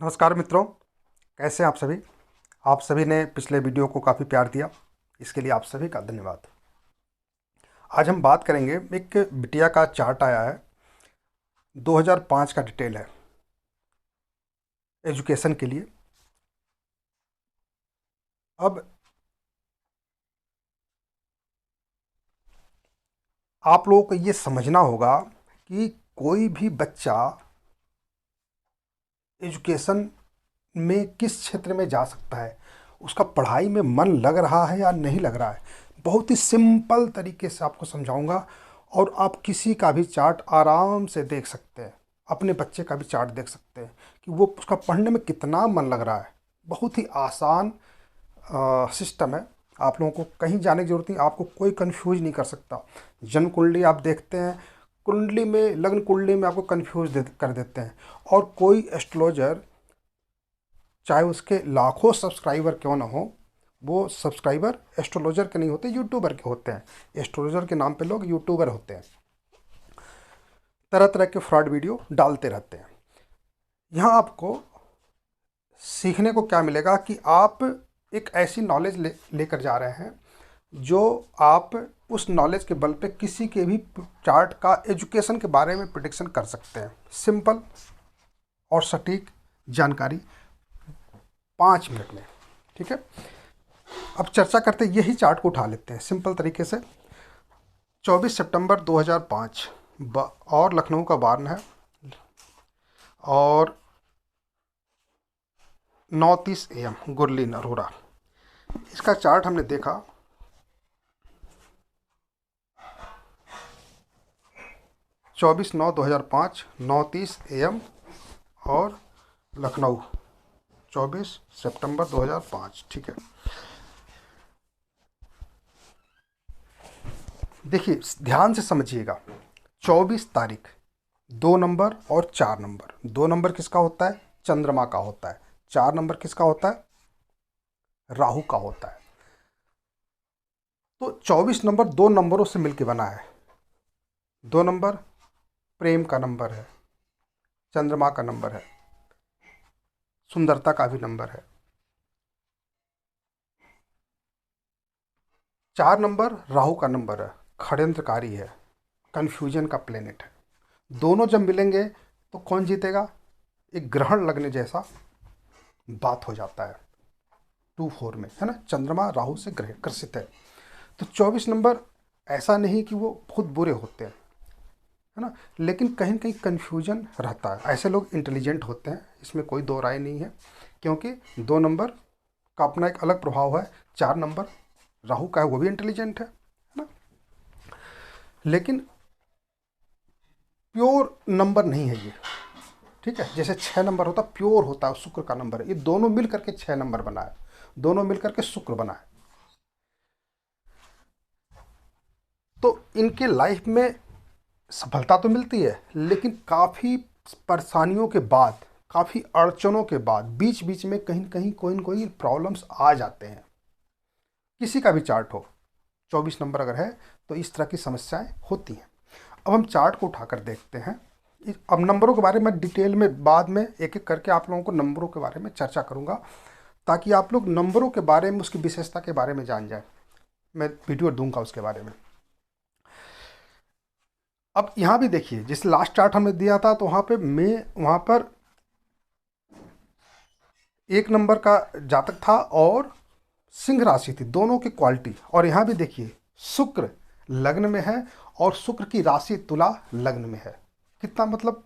नमस्कार मित्रों, कैसे हैं आप सभी। आप सभी ने पिछले वीडियो को काफ़ी प्यार दिया, इसके लिए आप सभी का धन्यवाद। आज हम बात करेंगे, एक बिटिया का चार्ट आया है, 2005 का डिटेल है एजुकेशन के लिए। अब आप लोगों को ये समझना होगा कि कोई भी बच्चा एजुकेशन में किस क्षेत्र में जा सकता है, उसका पढ़ाई में मन लग रहा है या नहीं लग रहा है। बहुत ही सिंपल तरीके से आपको समझाऊंगा और आप किसी का भी चार्ट आराम से देख सकते हैं, अपने बच्चे का भी चार्ट देख सकते हैं कि वो उसका पढ़ने में कितना मन लग रहा है। बहुत ही आसान सिस्टम है, आप लोगों को कहीं जाने की ज़रूरत नहीं, आपको कोई कंफ्यूज नहीं कर सकता। जन्म कुंडली आप देखते हैं, कुंडली में लग्न कुंडली में आपको कंफ्यूज कर देते हैं। और कोई एस्ट्रोलॉजर, चाहे उसके लाखों सब्सक्राइबर क्यों ना हो, वो सब्सक्राइबर एस्ट्रोलॉजर के नहीं होते, यूट्यूबर के होते हैं। एस्ट्रोलॉजर के नाम पे लोग यूट्यूबर होते हैं, तरह तरह के फ्रॉड वीडियो डालते रहते हैं। यहाँ आपको सीखने को क्या मिलेगा कि आप एक ऐसी नॉलेज लेकर जा रहे हैं जो आप उस नॉलेज के बल पे किसी के भी चार्ट का एजुकेशन के बारे में प्रिडिक्शन कर सकते हैं। सिंपल और सटीक जानकारी 5 मिनट में, ठीक है। अब चर्चा करते यही चार्ट को उठा लेते हैं सिंपल तरीके से। 24 सितंबर 2005 और लखनऊ का वार्न है और 9:30 AM गुरलीन अरोरा। इसका चार्ट हमने देखा, 24/9/2005 9:30 AM और लखनऊ 24 सितंबर 2005, ठीक है। देखिए ध्यान से समझिएगा, 24 तारीख, 2 नंबर और 4 नंबर। 2 नंबर किसका होता है? चंद्रमा का होता है। 4 नंबर किसका होता है? राहु का होता है। तो 24 नंबर 2 नंबरों से मिलकर बना है। 2 नंबर प्रेम का नंबर है, चंद्रमा का नंबर है, सुंदरता का भी नंबर है। 4 नंबर राहु का नंबर है, षड्यंत्रकारी है, कन्फ्यूजन का प्लेनेट है। दोनों जब मिलेंगे तो कौन जीतेगा? एक ग्रहण लगने जैसा बात हो जाता है 2-4 में, है ना। चंद्रमा राहु से ग्रह ग्रसित है। तो 24 नंबर ऐसा नहीं कि वो बहुत बुरे होते हैं, है ना, लेकिन कहीं न कहीं कन्फ्यूजन रहता है। ऐसे लोग इंटेलिजेंट होते हैं, इसमें कोई दो राय नहीं है, क्योंकि 2 नंबर का अपना एक अलग प्रभाव है। 4 नंबर राहु का है, वो भी इंटेलिजेंट है ना, लेकिन प्योर नंबर नहीं है ये, ठीक है। जैसे 6 नंबर होता है, प्योर होता है, शुक्र का नंबर है। ये दोनों मिल करके 6 नंबर बना है, दोनों मिल करके शुक्र बना है। तो इनके लाइफ में सफलता तो मिलती है, लेकिन काफ़ी परेशानियों के बाद, काफ़ी अड़चनों के बाद, बीच बीच में कहीं न कहीं कोई न कोई प्रॉब्लम्स आ जाते हैं। किसी का भी चार्ट हो, 24 नंबर अगर है तो इस तरह की समस्याएं होती हैं। अब हम चार्ट को उठाकर देखते हैं। अब नंबरों के बारे में डिटेल में बाद में एक एक करके आप लोगों को नंबरों के बारे में चर्चा करूंगा, ताकि आप लोग नंबरों के बारे में, उसकी विशेषता के बारे में जान जाए। मैं वीडियो दूंगा उसके बारे में। अब यहाँ भी देखिए, जिस लास्ट चार्ट हमने दिया था तो वहाँ पर 1 नंबर का जातक था और सिंह राशि थी, दोनों की क्वालिटी। और यहाँ भी देखिए, शुक्र लग्न में है और शुक्र की राशि तुला लग्न में है। कितना मतलब,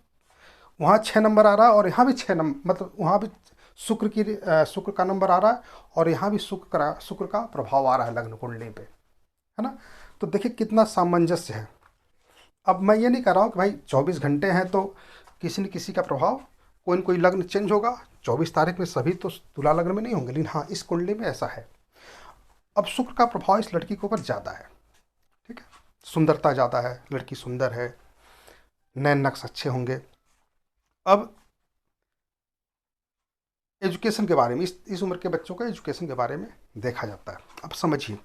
वहाँ 6 नंबर आ रहा है और यहाँ भी 6 नंबर, मतलब वहाँ भी शुक्र का नंबर आ रहा है और यहाँ भी शुक्र का प्रभाव आ रहा है लग्न कुंडली पे, है ना। तो देखिए कितना सामंजस्य है। अब मैं ये नहीं कह रहा हूँ कि भाई 24 घंटे हैं तो किसी न किसी का प्रभाव, कोई न कोई लग्न चेंज होगा। 24 तारीख में सभी तो तुला लग्न में नहीं होंगे, लेकिन हाँ इस कुंडली में ऐसा है। अब शुक्र का प्रभाव इस लड़की के ऊपर ज़्यादा है, ठीक है। सुंदरता ज़्यादा है, लड़की सुंदर है, नैन नक्श अच्छे होंगे। अब एजुकेशन के बारे में, इस उम्र के बच्चों का एजुकेशन के बारे में देखा जाता है। अब समझिए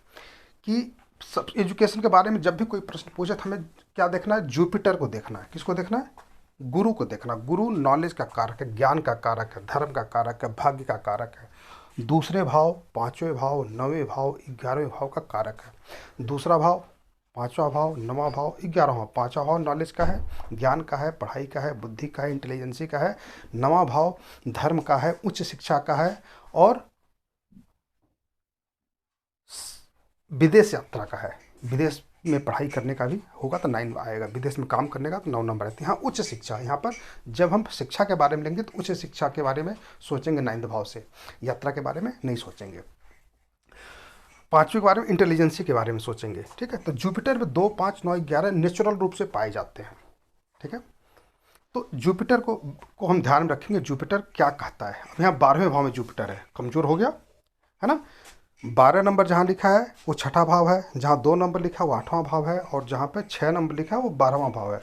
कि सब एजुकेशन के बारे में जब भी कोई प्रश्न पूछे तो हमें क्या देखना है? जुपिटर को देखना है। किसको देखना है? गुरु को देखना। गुरु नॉलेज का कारक है, ज्ञान का कारक है, धर्म का कारक है, भाग्य का कारक है। दूसरे भाव, पांचवें भाव, नवें भाव, 11वें भाव का कारक है। दूसरा भाव, पांचवा भाव, नवा भाव, 11वां भाव। पांचवा भाव नॉलेज का है, ज्ञान का है, पढ़ाई का है, बुद्धि का है, इंटेलिजेंसी का है। नवा भाव धर्म का है, उच्च शिक्षा का है और विदेश यात्रा का है। विदेश में पढ़ाई करने का भी होगा तो 9 आएगा, विदेश में काम करने का तो 9 नंबर आती है। हाँ, उच्च शिक्षा, यहाँ पर जब हम शिक्षा के बारे में लेंगे तो उच्च शिक्षा के बारे में सोचेंगे 9वें भाव से, यात्रा के बारे में नहीं सोचेंगे। पांचवें के बारे में इंटेलिजेंसी के बारे में सोचेंगे। ठीक है, तो जुपिटर में 2, 5, 9, 11 नेचुरल रूप से पाए जाते हैं। ठीक है, तो जुपिटर को हम ध्यान में रखेंगे। जुपिटर क्या कहता है? अब यहाँ 12वें भाव में जुपिटर है, कमजोर हो गया है ना। 12 नंबर जहाँ लिखा है वो छठा भाव है, जहाँ 2 नंबर लिखा है वो 8वां भाव है, और जहाँ पे 6 नंबर लिखा है वो 12वां भाव है।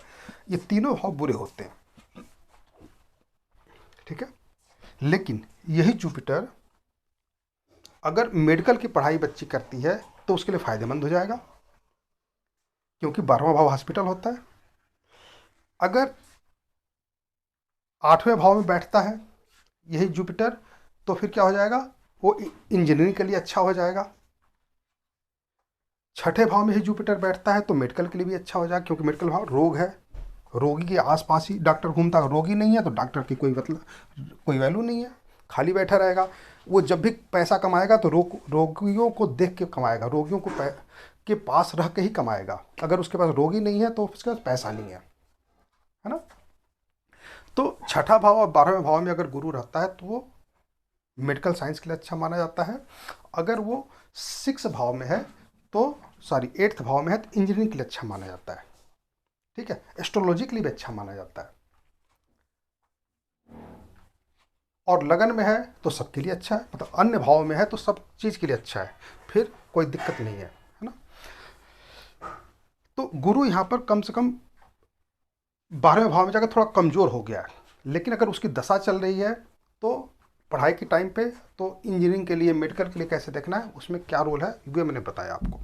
ये तीनों भाव बुरे होते हैं। ठीक है, लेकिन यही जुपिटर अगर मेडिकल की पढ़ाई बच्ची करती है तो उसके लिए फ़ायदेमंद हो जाएगा, क्योंकि 12वां भाव हॉस्पिटल होता है। अगर 8वें भाव में बैठता है यही जुपिटर, तो फिर क्या हो जाएगा? वो इंजीनियरिंग के लिए अच्छा हो जाएगा। छठे भाव में ही जुपिटर बैठता है तो मेडिकल के लिए भी अच्छा हो जाएगा, क्योंकि मेडिकल भाव रोग है। रोगी के आसपास ही डॉक्टर घूमता है। रोगी नहीं है तो डॉक्टर की कोई मतलब कोई वैल्यू नहीं है, खाली बैठा रहेगा। वो जब भी पैसा कमाएगा तो रोगियों को देख के कमाएगा, रोगियों को के पास रह के ही कमाएगा। अगर उसके पास रोगी नहीं है तो उसके पास पैसा नहीं है ना। तो छठा भाव और 12वें भाव में अगर गुरु रहता है तो वो मेडिकल साइंस के लिए अच्छा माना जाता है। अगर वो 6 भाव में है तो 8th भाव में है तो इंजीनियरिंग के लिए अच्छा माना जाता है। ठीक है, एस्ट्रोलॉजी के लिए भी अच्छा माना जाता है। और लगन में है तो सबके लिए अच्छा है, मतलब अन्य भाव में है तो सब चीज़ के लिए अच्छा है, फिर कोई दिक्कत नहीं है ना। तो गुरु यहाँ पर कम से कम 12वें भाव में जाकर थोड़ा कमज़ोर हो गया है, लेकिन अगर उसकी दशा चल रही है तो पढ़ाई के टाइम पे तो इंजीनियरिंग के लिए, मेडिकल के लिए कैसे देखना है, उसमें क्या रोल है ये मैंने बताया आपको।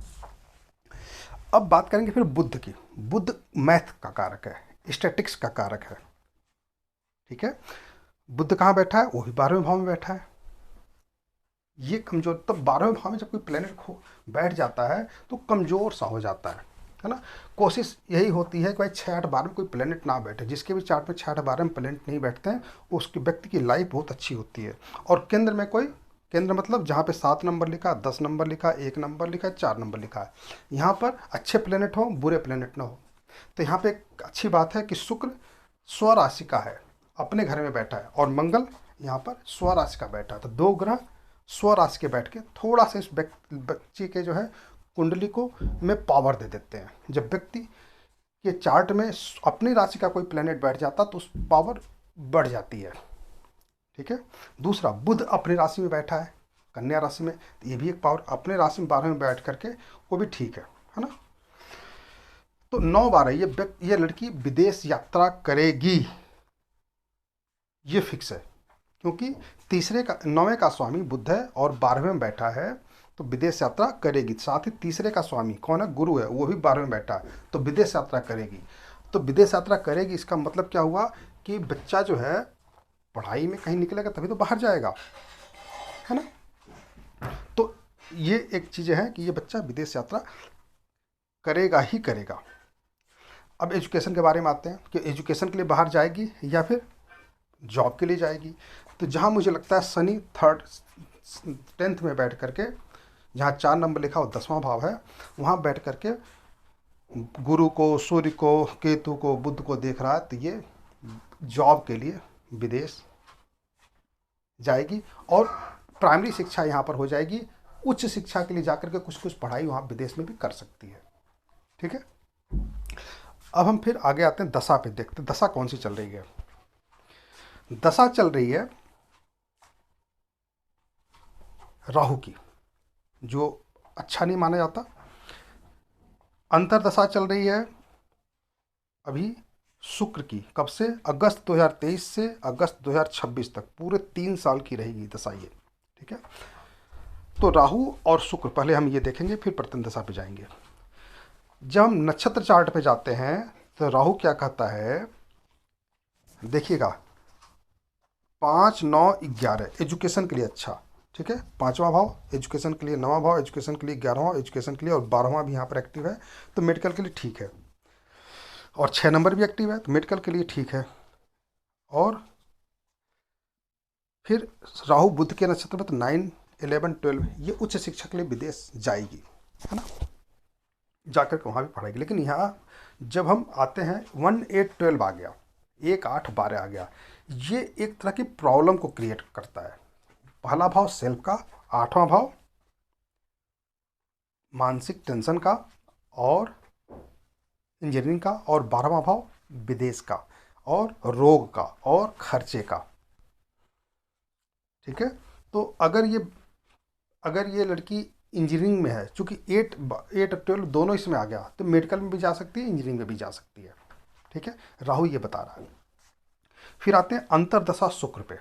अब बात करेंगे फिर बुध की। बुध मैथ का कारक है, स्टैटिक्स का कारक है। ठीक है, बुध कहाँ बैठा है? वो भी 12वें भाव में बैठा है। ये कमजोर, तब 12वें भाव में जब कोई प्लेनेट बैठ जाता है तो कमजोर सा हो जाता है ना। कोशिश यही होती है कि भाई 6, 8, 12 में कोई प्लेनेट ना बैठे। जिसके भी चार्ट में 6, 8, 12 में प्लेनेट नहीं बैठते हैं उसके व्यक्ति की लाइफ बहुत अच्छी होती है। और केंद्र में कोई, केंद्र मतलब जहाँ पे 7 नंबर लिखा, 10 नंबर लिखा, 1 नंबर लिखा, 4 नंबर लिखा है, यहाँ पर अच्छे प्लेनेट हो, बुरे प्लेनेट ना हो। तो यहाँ पे एक अच्छी बात है कि शुक्र स्वराशि का है, अपने घर में बैठा है, और मंगल यहाँ पर स्वराशि का बैठा है। तो 2 ग्रह स्वराशि के बैठ के थोड़ा सा इस बच्चे के जो है कुंडली को में पावर दे देते हैं। जब व्यक्ति के चार्ट में अपनी राशि का कोई प्लेनेट बैठ जाता तो उस पावर बढ़ जाती है। ठीक है, दूसरा बुध अपनी राशि में बैठा है, कन्या राशि में, तो ये भी एक पावर, अपने राशि में 12 में बैठ करके वो भी ठीक है ना। तो 9, 12 ये लड़की विदेश यात्रा करेगी, ये फिक्स है, क्योंकि 9वें का स्वामी बुध है और 12वें में बैठा है तो विदेश यात्रा करेगी। साथ ही तीसरे का स्वामी कौन है? गुरु है, वो भी 12वें में बैठा है तो विदेश यात्रा करेगी। तो विदेश यात्रा करेगी, इसका मतलब क्या हुआ कि बच्चा जो है पढ़ाई में कहीं निकलेगा तभी तो बाहर जाएगा, है ना। तो ये एक चीज़ है कि ये बच्चा विदेश यात्रा करेगा ही करेगा। अब एजुकेशन के बारे में आते हैं कि एजुकेशन के लिए बाहर जाएगी या फिर जॉब के लिए जाएगी। तो जहाँ मुझे लगता है शनि 10th में बैठ करके, जहाँ 4 नंबर लिखा हो 10वां भाव है, वहाँ बैठ करके गुरु को, सूर्य को, केतु को, बुध को देख रहा है, तो ये जॉब के लिए विदेश जाएगी और प्राइमरी शिक्षा यहाँ पर हो जाएगी। उच्च शिक्षा के लिए जाकर के कुछ पढ़ाई वहाँ विदेश में भी कर सकती है। ठीक है, अब हम फिर आगे आते हैं, दशा पे देखते हैं दशा कौन सी चल रही है। दशा चल रही है राहु की, जो अच्छा नहीं माना जाता। अंतरदशा चल रही है अभी शुक्र की, कब से? अगस्त 2023 से अगस्त 2026 तक, पूरे 3 साल की रहेगी दशा ये। ठीक है, तो राहु और शुक्र पहले हम ये देखेंगे, फिर प्रत्येक दशा पे जाएंगे। जब हम नक्षत्र चार्ट पे जाते हैं तो राहु क्या कहता है देखिएगा, 5 9 11 एजुकेशन के लिए अच्छा, ठीक है। पांचवा भाव एजुकेशन के लिए, नवा भाव एजुकेशन के लिए, 11वां एजुकेशन के लिए और 12वां भी यहाँ पर एक्टिव है, तो मेडिकल के लिए ठीक है। और 6 नंबर भी एक्टिव है तो मेडिकल के लिए ठीक है। और फिर राहु बुध के नक्षत्र में तो 9 11 12 ये उच्च शिक्षा के लिए विदेश जाएगी, है ना, जाकर के वहाँ भी पढ़ेगी। लेकिन यहाँ जब हम आते हैं 1 8 12 आ गया, 1 8 12 आ गया, ये एक तरह की प्रॉब्लम को क्रिएट करता है। पहला भाव सेल्फ का, 8वां भाव मानसिक टेंशन का और इंजीनियरिंग का, और 12वां भाव विदेश का और रोग का और खर्चे का, ठीक है। तो अगर ये लड़की इंजीनियरिंग में है, चूंकि 8 8 12 दोनों इसमें आ गया, तो मेडिकल में भी जा सकती है, इंजीनियरिंग में भी जा सकती है, ठीक है। राहु ये बता रहा है। फिर आते हैं अंतरदशा शुक्र पे।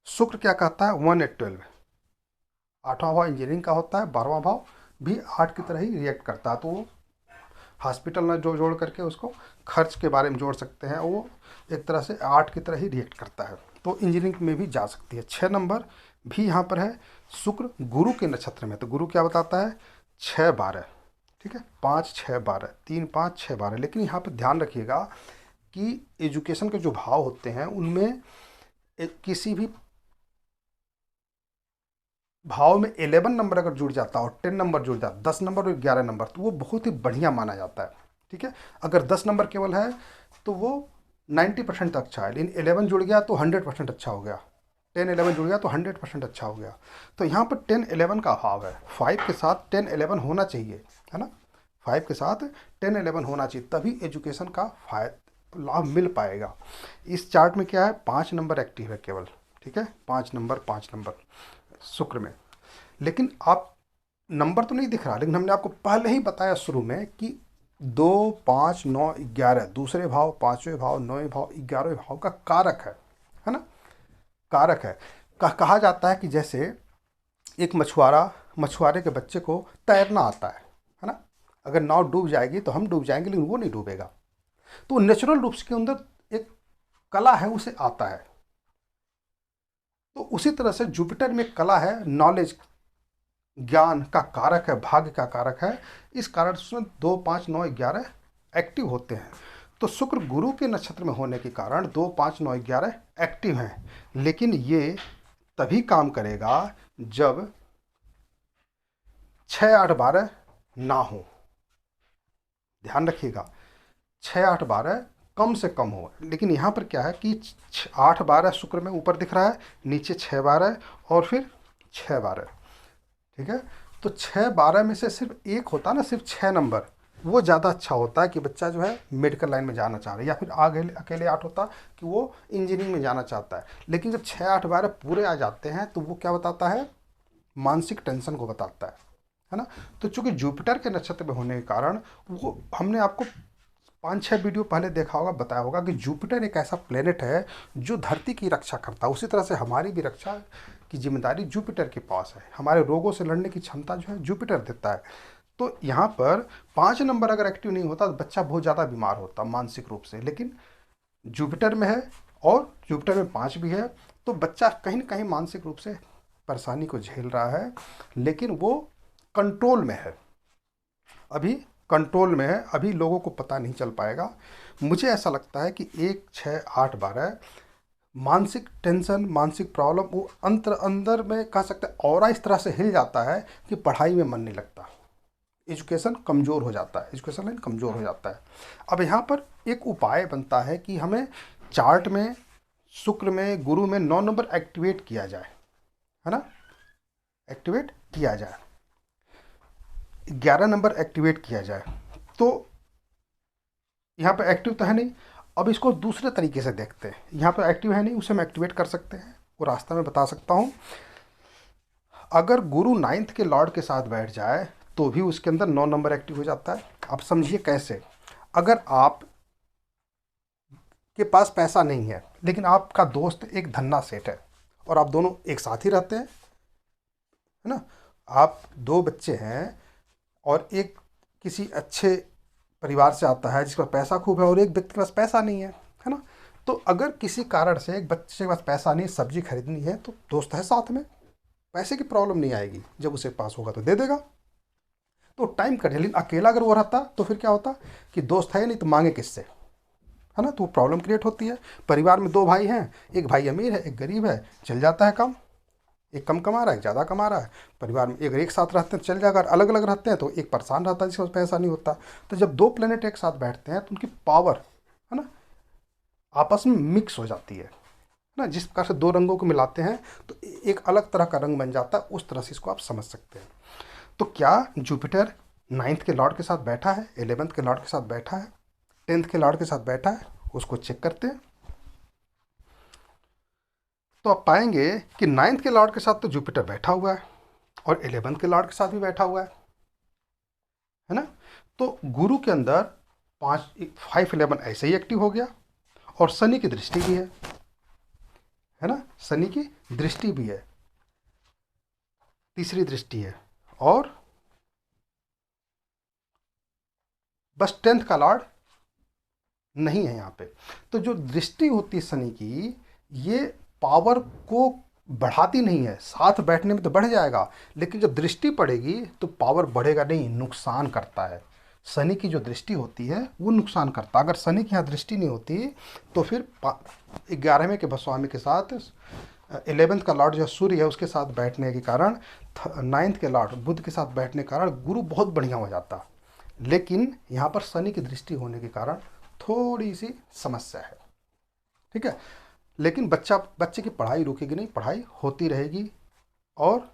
शुक्र क्या कहता है, 1 8 12, 8वां भाव इंजीनियरिंग का होता है, 12वां भाव भी 8 की तरह ही रिएक्ट करता है, तो वो हॉस्पिटल ना जोड़ करके उसको खर्च के बारे में जोड़ सकते हैं, वो एक तरह से 8 की तरह ही रिएक्ट करता है, तो इंजीनियरिंग में भी जा सकती है। 6 नंबर भी यहाँ पर है, शुक्र गुरु के नक्षत्र में, तो गुरु क्या बताता है, 6 12, ठीक है, 5 6 12, 3 5 6 12। लेकिन यहाँ पर ध्यान रखिएगा कि एजुकेशन के जो भाव होते हैं उनमें किसी भी भाव में 11 नंबर अगर जुड़ जाता और 10 नंबर जुड़ जाता, 10 नंबर और 11 नंबर, तो वो बहुत ही बढ़िया माना जाता है, ठीक है। अगर 10 नंबर केवल है तो वो 90% अच्छा है, लेकिन 11 जुड़ गया तो 100% अच्छा हो गया, 10 11 जुड़ गया तो 100% अच्छा हो गया। तो यहाँ पर 10 11 का अभाव है, 5 के साथ 10 11 होना चाहिए, है ना, 5 के साथ 10 11 होना चाहिए, तभी एजुकेशन का लाभ मिल पाएगा। इस चार्ट में क्या है, 5 नंबर एक्टिव है केवल, ठीक है, 5 नंबर 5 नंबर शुक्र में। लेकिन आप नंबर तो नहीं दिख रहा, लेकिन हमने आपको पहले ही बताया शुरू में कि 2 5 9 11 दूसरे भाव, पांचवें भाव, 9वें भाव, 11वें भाव का कारक है ना, कारक है। कहा जाता है कि जैसे एक मछुआरे के बच्चे को तैरना आता है ना, अगर नाव डूब जाएगी तो हम डूब जाएंगे, लेकिन वो नहीं डूबेगा, तो नेचुरल रूप से अंदर एक कला है, उसे आता है। तो उसी तरह से जुपिटर में कला है, नॉलेज, ज्ञान का कारक है, भाग्य का कारक है, इस कारण से 2 5 9 11 एक्टिव होते हैं। तो शुक्र गुरु के नक्षत्र में होने के कारण 2 5 9 11 एक्टिव हैं, लेकिन ये तभी काम करेगा जब 6 8 12 ना हो। ध्यान रखिएगा, 6 8 12 कम से कम हो। लेकिन यहाँ पर क्या है कि 8 12 शुक्र में ऊपर दिख रहा है, नीचे 6 12 और फिर 6 12, ठीक है। तो 6 12 में से सिर्फ एक होता है ना, सिर्फ 6 नंबर, वो ज़्यादा अच्छा होता है कि बच्चा जो है मेडिकल लाइन में जाना चाह रहा है, या फिर आगे अकेले 8 होता कि वो इंजीनियरिंग में जाना चाहता है। लेकिन जब 6 8 12 पूरे आ जाते हैं तो वो क्या बताता है, मानसिक टेंशन को बताता है ना। तो चूंकि जुपिटर के नक्षत्र में होने के कारण, वो हमने आपको 5 6 वीडियो पहले देखा होगा, बताया होगा कि जुपिटर एक ऐसा प्लेनेट है जो धरती की रक्षा करता है। उसी तरह से हमारी भी रक्षा की जिम्मेदारी जुपिटर के पास है, हमारे रोगों से लड़ने की क्षमता जो है जुपिटर देता है। तो यहाँ पर 5 नंबर अगर एक्टिव नहीं होता तो बच्चा बहुत ज़्यादा बीमार होता मानसिक रूप से, लेकिन जुपिटर में है और जुपिटर में 5 भी है, तो बच्चा कहीं ना कहीं मानसिक रूप से परेशानी को झेल रहा है, लेकिन वो कंट्रोल में है, अभी कंट्रोल में है, अभी लोगों को पता नहीं चल पाएगा। मुझे ऐसा लगता है कि 1 6 8 12 मानसिक टेंशन, मानसिक प्रॉब्लम, वो अंदर में कह सकते हैं और इस तरह से हिल जाता है कि पढ़ाई में मन नहीं लगता, एजुकेशन कमज़ोर हो जाता है, एजुकेशन लाइन कमज़ोर हो जाता है। अब यहाँ पर एक उपाय बनता है कि हमें चार्ट में शुक्र में गुरु में 9 नंबर एक्टिवेट किया जाए, है ना, एक्टिवेट किया जाए, 11 नंबर एक्टिवेट किया जाए। तो यहाँ पर एक्टिव तो है नहीं, अब इसको दूसरे तरीके से देखते हैं। यहाँ पर एक्टिव है नहीं, उसे हम एक्टिवेट कर सकते हैं, वो रास्ता मैं बता सकता हूँ। अगर गुरु 9th के लॉर्ड के साथ बैठ जाए तो भी उसके अंदर 9 नंबर एक्टिव हो जाता है। आप समझिए कैसे, अगर आप के पास पैसा नहीं है लेकिन आपका दोस्त एक धन्ना सेठ है और आप दोनों एक साथ ही रहते हैं, है ना, आप 2 बच्चे हैं और एक किसी अच्छे परिवार से आता है जिसके पास पैसा खूब है, और एक व्यक्ति के पास पैसा नहीं है ना, तो अगर किसी कारण से एक बच्चे के पास पैसा नहीं, सब्जी खरीदनी है, तो दोस्त है साथ में, पैसे की प्रॉब्लम नहीं आएगी, जब उसे पास होगा तो दे देगा, तो टाइम कट जाए। लेकिन अकेला अगर वो रहता तो फिर क्या होता कि दोस्त है नहीं तो मांगे किससे, है ना, तो वो प्रॉब्लम क्रिएट होती है। परिवार में दो भाई हैं, एक भाई अमीर है, एक गरीब है, चल जाता है काम, एक कम कमा रहा है, ज़्यादा कमा रहा है। परिवार में अगर एक साथ रहते हैं चल जाएगा, अगर अलग अलग रहते हैं तो एक परेशान रहता है जिसके पास पैसा नहीं होता। तो जब दो प्लेनेट एक साथ बैठते हैं तो उनकी पावर, है ना, आपस में मिक्स हो जाती है ना। जिस प्रकार से दो रंगों को मिलाते हैं तो एक अलग तरह का रंग बन जाता है, उस तरह से इसको आप समझ सकते हैं। तो क्या जुपिटर नाइन्थ के लॉर्ड के साथ बैठा है, 11th के लॉर्ड के साथ बैठा है, 10th के लॉर्ड के साथ बैठा है, उसको चेक करते हैं। तो आप पाएंगे कि 9th के लॉर्ड के साथ तो जुपिटर बैठा हुआ है और 11th के लॉर्ड के साथ भी बैठा हुआ है ना। तो गुरु के अंदर 5-11 ऐसे ही एक्टिव हो गया, और शनि की दृष्टि भी है ना, शनि की दृष्टि भी है, तीसरी दृष्टि है, और बस 10th का लॉर्ड नहीं है यहाँ पे। तो जो दृष्टि होती है शनि की, ये पावर को बढ़ाती नहीं है, साथ बैठने में तो बढ़ जाएगा, लेकिन जब दृष्टि पड़ेगी तो पावर बढ़ेगा नहीं, नुकसान करता है। शनि की जो दृष्टि होती है वो नुकसान करता है। अगर शनि की यहाँ दृष्टि नहीं होती तो फिर 11वें के स्वामी के साथ 11th का लॉर्ड जो सूर्य है उसके साथ बैठने के कारण, 9th के लॉर्ड बुध के साथ बैठने के कारण गुरु बहुत बढ़िया हो जाता। लेकिन यहाँ पर शनि की दृष्टि होने के कारण थोड़ी सी समस्या है, ठीक है। लेकिन बच्चे की पढ़ाई रुकेगी नहीं, पढ़ाई होती रहेगी, और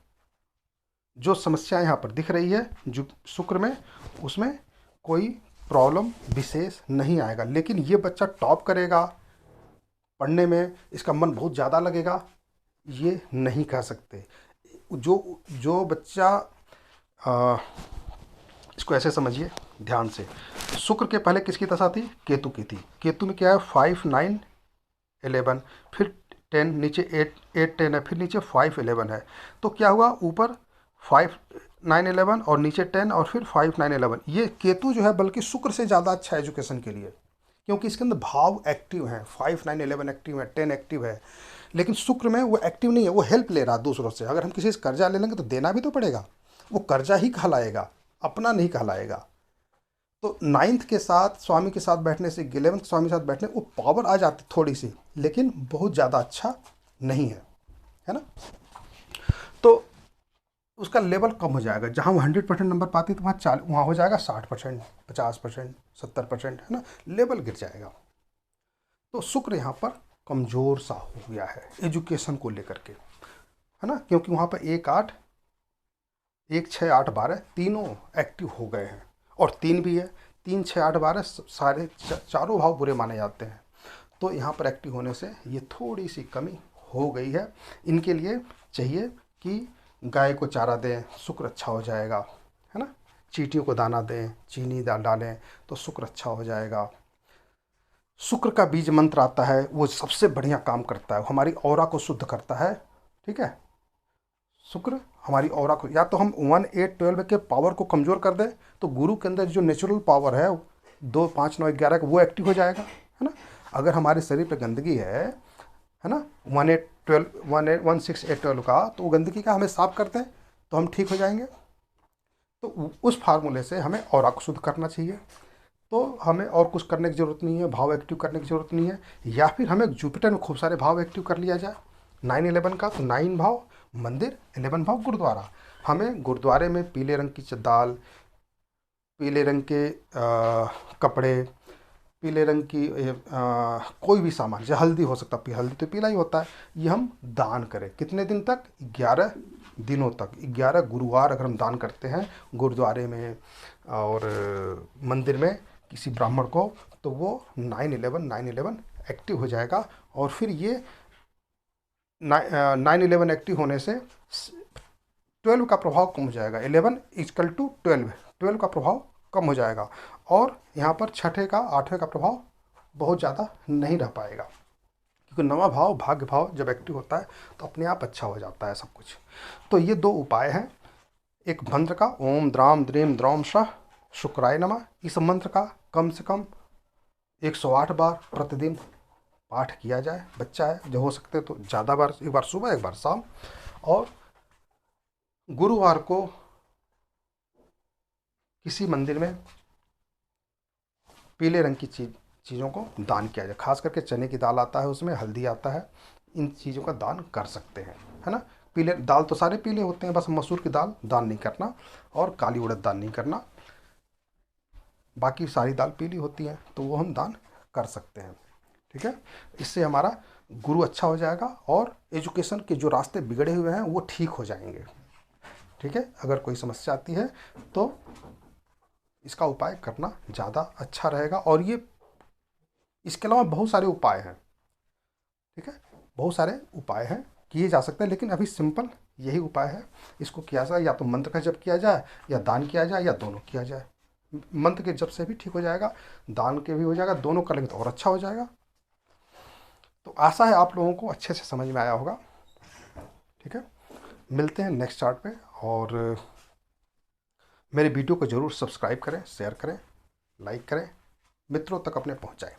जो समस्या यहाँ पर दिख रही है जो शुक्र में, उसमें कोई प्रॉब्लम विशेष नहीं आएगा। लेकिन ये बच्चा टॉप करेगा, पढ़ने में इसका मन बहुत ज़्यादा लगेगा, ये नहीं कह सकते। जो बच्चा इसको ऐसे समझिए ध्यान से, शुक्र के पहले किसकी दशा थी, केतु की थी। केतु में क्या है, 5, 9, 11, फिर 10, नीचे 8, 10 है, फिर नीचे 5, 11 है। तो क्या हुआ, ऊपर 5, 9, 11 और नीचे 10 और फिर 5, 9, 11। ये केतु जो है बल्कि शुक्र से ज़्यादा अच्छा है एजुकेशन के लिए, क्योंकि इसके अंदर भाव एक्टिव हैं, 5, 9, 11 एक्टिव है, 10 एक्टिव है। लेकिन शुक्र में वो एक्टिव नहीं है, वो हेल्प ले रहा है दूसरों से। अगर हम किसी से कर्जा ले लेंगे तो देना भी तो पड़ेगा, वो कर्जा ही कहलाएगा, अपना नहीं कहलाएगा। तो 9th के साथ स्वामी के साथ बैठने से, 11th स्वामी के साथ बैठने, वो पावर आ जाती थोड़ी सी, लेकिन बहुत ज़्यादा अच्छा नहीं है ना। तो उसका लेवल कम हो जाएगा, जहाँ वो 100% नंबर पाती तो वहाँ हो जाएगा 60%, 50%, 70%, है ना, लेवल गिर जाएगा। तो शुक्र यहाँ पर कमज़ोर सा हो गया है एजुकेशन को लेकर के, है ना, क्योंकि वहाँ पर 1, 8, 1, 6, 8, 12 तीनों एक्टिव हो गए हैं, और 3 भी है, 3, 6, 8, 12 सारे चारों भाव बुरे माने जाते हैं। तो यहाँ पर एक्टिव होने से ये थोड़ी सी कमी हो गई है। इनके लिए चाहिए कि गाय को चारा दें, शुक्र अच्छा हो जाएगा, है ना, चींटियों को दाना दें, चीनी डालें तो शुक्र अच्छा हो जाएगा। शुक्र का बीज मंत्र आता है, वो सबसे बढ़िया काम करता है, हमारी ऑरा को शुद्ध करता है, ठीक है। शुक्र हमारी ऑरा को, या तो हम 1, 8, 12 के पावर को कमज़ोर कर दें तो गुरु के अंदर जो नेचुरल पावर है 2, 5, 9, 11 का, वो एक्टिव हो जाएगा, है ना। अगर हमारे शरीर पे गंदगी है ना, 1, 8, 12, 1, 6, 8, 12 का, तो वो गंदगी का हमें साफ करते हैं तो हम ठीक हो जाएंगे। तो उस फार्मूले से हमें ऑरा को शुद्ध करना चाहिए। तो हमें और कुछ करने की ज़रूरत नहीं है, भाव एक्टिव करने की ज़रूरत नहीं है, या फिर हमें जुपिटर में खूब सारे भाव एक्टिव कर लिया जाए। 9, 11 का, तो 9 भाव मंदिर, 11 भाव गुरुद्वारा। हमें गुरुद्वारे में पीले रंग की दाल, पीले रंग के कपड़े, पीले रंग की कोई भी सामान, जैसे हल्दी हो सकता है, हल्दी तो पीला ही होता है, ये हम दान करें। कितने दिन तक, 11 दिनों तक, 11 गुरुवार अगर हम दान करते हैं गुरुद्वारे में और मंदिर में किसी ब्राह्मण को, तो वो 9/11 एक्टिव हो जाएगा। और फिर ये 9/11 एक्टिव होने से 12 का प्रभाव कम हो जाएगा। 11 = 12 का प्रभाव कम हो जाएगा, और यहाँ पर छठे का, 8वें का प्रभाव बहुत ज़्यादा नहीं रह पाएगा, क्योंकि 9वां भाव भाग्य भाव जब एक्टिव होता है तो अपने आप अच्छा हो जाता है सब कुछ। तो ये 2 उपाय हैं। एक मंत्र का, ओम द्राम द्रीम द्रौम सह शुक्राय नमः, इस मंत्र का कम से कम 108 बार प्रतिदिन पाठ किया जाए। बच्चा है, जो हो सकते तो ज़्यादा बार, एक बार सुबह एक बार शाम। और गुरुवार को किसी मंदिर में पीले रंग की चीज़ों को दान किया जाए। खास करके चने की दाल आता है, उसमें हल्दी आता है, इन चीज़ों का दान कर सकते हैं, है ना। पीले दाल तो सारे पीले होते हैं, बस मसूर की दाल दान नहीं करना और काली उड़द दान नहीं करना। बाकी सारी दाल पीली होती हैं, तो वो हम दान कर सकते हैं। ठीक है, इससे हमारा गुरु अच्छा हो जाएगा और एजुकेशन के जो रास्ते बिगड़े हुए हैं वो ठीक हो जाएंगे। ठीक है, अगर कोई समस्या आती है तो इसका उपाय करना ज़्यादा अच्छा रहेगा। और ये, इसके अलावा बहुत सारे उपाय हैं। ठीक है, बहुत सारे उपाय हैं, किए जा सकते हैं, लेकिन अभी सिंपल यही उपाय है। इसको किया जाए, या तो मंत्र का जप किया जाए या दान किया जाए, या दोनों किया जाए। मंत्र के जप से भी ठीक हो जाएगा, दान के भी हो जाएगा, दोनों करेंगे तो और अच्छा हो जाएगा। तो आशा है आप लोगों को अच्छे से समझ में आया होगा। ठीक है, मिलते हैं नेक्स्ट चार्ट पे। और मेरे वीडियो को ज़रूर सब्सक्राइब करें, शेयर करें, लाइक करें, मित्रों तक अपने पहुंचाएं।